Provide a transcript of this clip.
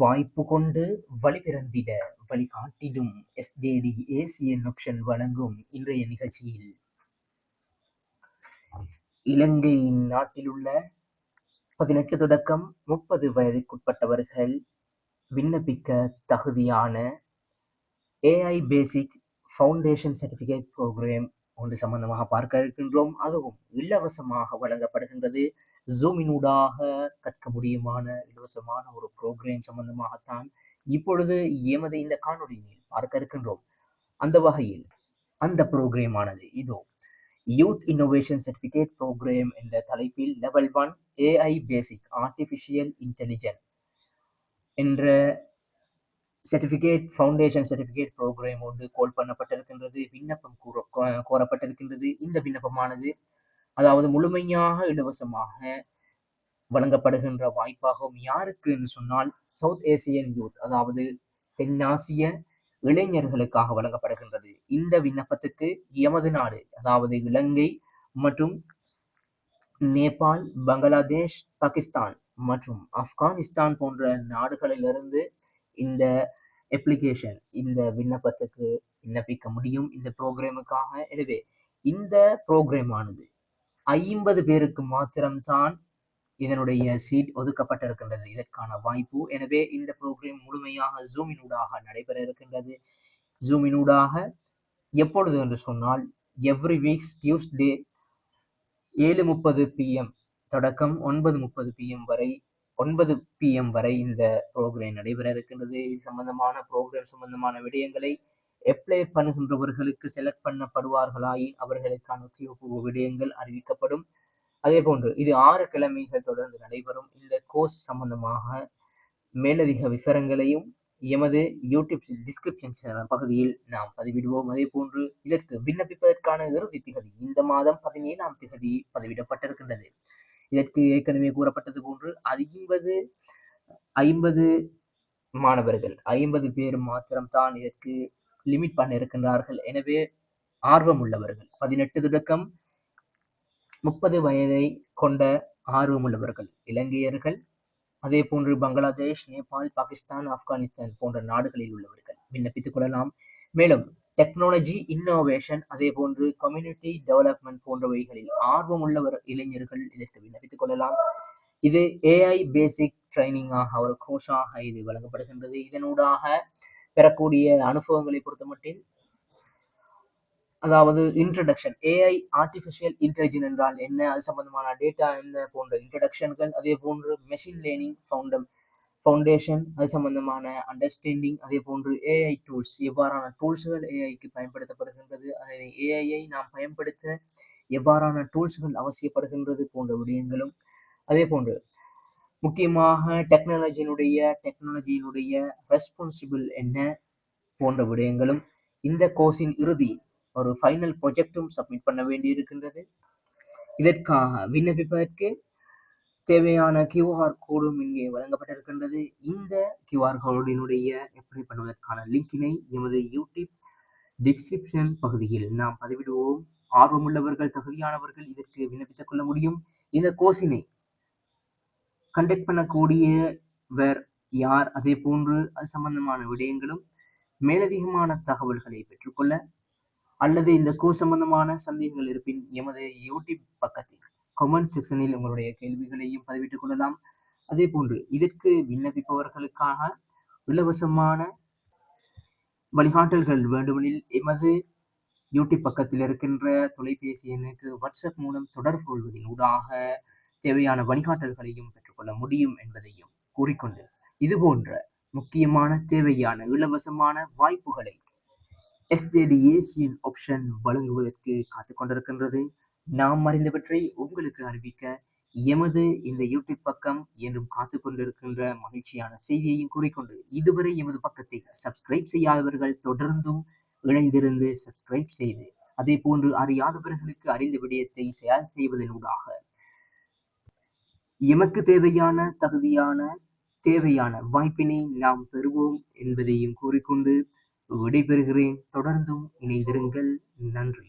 வாய்ப்பு கொண்டு வழிபிறந்திட வழிகாட்டிடும் SJD Asian option வழங்கும் இன்றைய நிகழ்ச்சியில் இலங்கை நாட்டிலுள்ள 18 தொடக்கம் 30 வயதுக்குட்பட்டவர்கள் விண்ணப்பிக்க தகுதியான AI basic foundation certificate programme ஒன்று சம்பந்தமாக பார்க்க இருக்கின்றோம். அதுவும் இலவசமாக வழங்கப்படுகின்றது. ஜூமினூடாக கற்க முடியுமான இலவசமான ஒரு ப்ரோக்ராம் சம்பந்தமாகத்தான் இப்பொழுது எமது இந்த காணொலியில் பார்க்க இருக்கின்றோம். அந்த வகையில் அந்த ப்ரோக்ராம் ஆனது இதோ யூத் இன்னோவேஷன் சர்டிஃபிகேட் ப்ரோக்ராம் என்ற தலைப்பில் லெவல் 1 AI பேசிக் ஆர்டிஃபிஷியல் இன்டெலிஜென்ஸ் என்ற சர்டிஃபிகேட் ஃபவுண்டேஷன் சர்டிஃபிகேட் ப்ரோக்ராம் ஒன்று கோல் பண்ணப்பட்டிருக்கின்றது. விண்ணப்பம் கோரப்பட்டிருக்கின்றது. இந்த விண்ணப்பமானது அதாவது முழுமையாக இலவசமாக வழங்கப்படுகின்ற வாய்ப்பாகும். யாருக்கு என்று சொன்னால் சவுத் ஏசியன் யூத், அதாவது தென்னாசிய இளைஞர்களுக்காக வழங்கப்படுகின்றது. இந்த விண்ணப்பத்துக்கு எமது நாடு, அதாவது இலங்கை மற்றும் நேபாள், பங்களாதேஷ், பாகிஸ்தான் மற்றும் ஆப்கானிஸ்தான் போன்ற நாடுகளிலிருந்து இந்த அப்ளிகேஷன், இந்த விண்ணப்பத்துக்கு விண்ணப்பிக்க முடியும் இந்த ப்ரோக்ராமுக்காக. எனவே இந்த ப்ரோக்ராம் ஆனது 50 பேருக்கு மாத்திரம்தான் இதனுடைய சீட் ஒதுக்கப்பட்டிருக்கின்றது, இதற்கான வாய்ப்பு. எனவே இந்த ப்ரோக்ராம் முழுமையாக ஜூமினூடாக நடைபெற இருக்கின்றது. ஜூமினூடாக எப்பொழுது என்று சொன்னால் எவ்ரி வீக்ஸ் டியூஸ்டே 7:30 PM தொடக்கம் 9:30 PM வரை 9 PM வரை இந்த ப்ரோக்ராம் நடைபெற இருக்கின்றது. இது சம்பந்தமான ப்ரோக்ராம் சம்பந்தமான விடயங்களை அப்ளை பண்ணுகின்றவர்களுக்கு செலக்ட் பண்ணப்படுவார்களாயின் அவர்களுக்கான உத்தியோகபூர்வ விடயங்கள் அறிவிக்கப்படும். அதே போன்று இது 6 கிழமைகள் தொடர்ந்து நடைபெறும். இந்த கோர்ஸ் சம்பந்தமாக மேலதிக விவரங்களையும் எமது யூடியூப் டிஸ்கிரிப்ஷன் பகுதியில் நாம் பதிவிடுவோம். அதே போன்று இதற்கு விண்ணப்பிப்பதற்கான இறுதி திகதி இந்த மாதம் 17ஆம் திகதி பதிவிடப்பட்டிருக்கின்றது. இதற்கு ஏற்கனவே கூறப்பட்டது போன்று 50 மாணவர்கள், 50 பேர் மாத்திரம்தான் இதற்கு லிமிட் பண்ண இருக்கின்றார்கள். எனவே ஆர்வம் உள்ளவர்கள், 18 தொடக்கம் 30 வயதை கொண்ட ஆர்வமுள்ளவர்கள், இலங்கையர்கள், அதே போன்று பங்களாதேஷ், நேபாள், பாகிஸ்தான், ஆப்கானிஸ்தான் போன்ற நாடுகளில் உள்ளவர்கள் விண்ணப்பித்துக் கொள்ளலாம். மேலும் டெக்னாலஜி இன்னோவேஷன், அதே போன்று கம்யூனிட்டி டெவலப்மெண்ட் போன்றவைகளில் ஆர்வம் உள்ளவர் இளைஞர்கள் இதற்கு விண்ணப்பித்துக் கொள்ளலாம். இது AI பேசிக் ட்ரைனிங்காக ஒரு கோர்ஸாக இது வழங்கப்படுகின்றது. இதனூடாக பெறக்கூடிய அனுபவங்களை பொறுத்தமட்டில், அதாவது இன்ட்ரடக்ஷன், AI ஆர்டிஃபிஷியல் இன்டெலிஜென்ஸ் என்றால் என்ன, அது சம்பந்தமான டேட்டா என்ன போன்ற இன்ட்ரடக்ஷன்கள், அதே போன்று மெஷின் லேர்னிங் ஃபவுண்டேஷன், அது சம்பந்தமான அண்டர்ஸ்டாண்டிங், அதே போன்று AI டூல்ஸ், எவ்வாறான டூல்ஸ்கள் AIக்கு பயன்படுத்தப்படுகின்றது, அதை AI நாம் பயன்படுத்த எவ்வாறான டூல்ஸ்கள் அவசியப்படுகின்றது போன்ற விடயங்களும், அதே போன்று முக்கியமாக டெக்னாலஜியினுடைய ரெஸ்பான்சிபிள் என்ன போன்ற விடயங்களும், இந்த கோர்ஸின் இறுதி ஒரு ஃபைனல் ப்ரொஜெக்டும் சப்மிட் பண்ண வேண்டி இருக்கின்றது. இதற்காக விண்ணப்பிப்பதற்கு தேவையான QR கோடும் இங்கே வழங்கப்பட்டிருக்கின்றது. இந்த QR கோடினுடைய அப்ளை பண்ணுவதற்கான லிங்கினை எமது யூடியூப் டிஸ்கிரிப்ஷன் பகுதியில் நாம் பதிவிடுவோம். ஆர்வமுள்ளவர்கள், தகுதியானவர்கள் இதற்கு விண்ணப்பித்துக் கொள்ள முடியும். இந்த கோர்ஸினை கண்டக்ட் பண்ணக்கூடியவர் யார், அதே போன்று அது சம்பந்தமான விடயங்களும் மேலதிகமான தகவல்களை பெற்றுக்கொள்ள அல்லது இந்த கோர்ஸ் சம்பந்தமான சந்தேகங்கள் இருப்பின் எமது யூடியூப் பக்கத்தில் கமெண்ட் செக்ஷனில் உங்களுடைய கேள்விகளையும் பதிவிட்டுக் கொள்ளலாம். அதே போன்று இதற்கு விண்ணப்பிப்பவர்களுக்காக இலவசமான வழிகாட்டல்கள் வேண்டுமெனில் எமது யூடியூப் பக்கத்தில் இருக்கின்ற தொலைபேசி எண்ணுக்கு வாட்ஸ்அப் மூலம் தொடர்பு கொள்வதின் ஊடாக தேவையான வழிகாட்டல்களையும் பெற்றுக்கொள்ள முடியும் என்பதையும் கூறிக்கொண்டு, இது போன்ற முக்கியமான தேவையான இலவசமான வாய்ப்புகளை எஸ்ஜேடி ஏசியன் ஆப்ஷன் வழங்குவதற்கு காத்துக் கொண்டிருக்கின்றது. நாம் அறிந்தவற்றை உங்களுக்கு அறிவிக்க எமது இந்த யூடியூப் பக்கம் என்றும் காத்துக் கொண்டிருக்கின்ற மகிழ்ச்சியான செய்தியையும் கூறிக்கொண்டு, இதுவரை எமது பக்கத்தை சப்ஸ்கிரைப் செய்யாதவர்கள் தொடர்ந்தும் இணைந்திருந்து சப்ஸ்கிரைப் செய்து, அதே போன்று அறியாதவர்களுக்கு அறிந்த விடயத்தை ஷேர் செய்வதனூடாக எமக்கு தேவையான வாய்ப்பினை நாம் பெறுவோம் என்பதையும் கூறிக்கொண்டு விடைபெறுகிறேன். தொடர்ந்தும் இணைந்திருங்கள். நன்றி.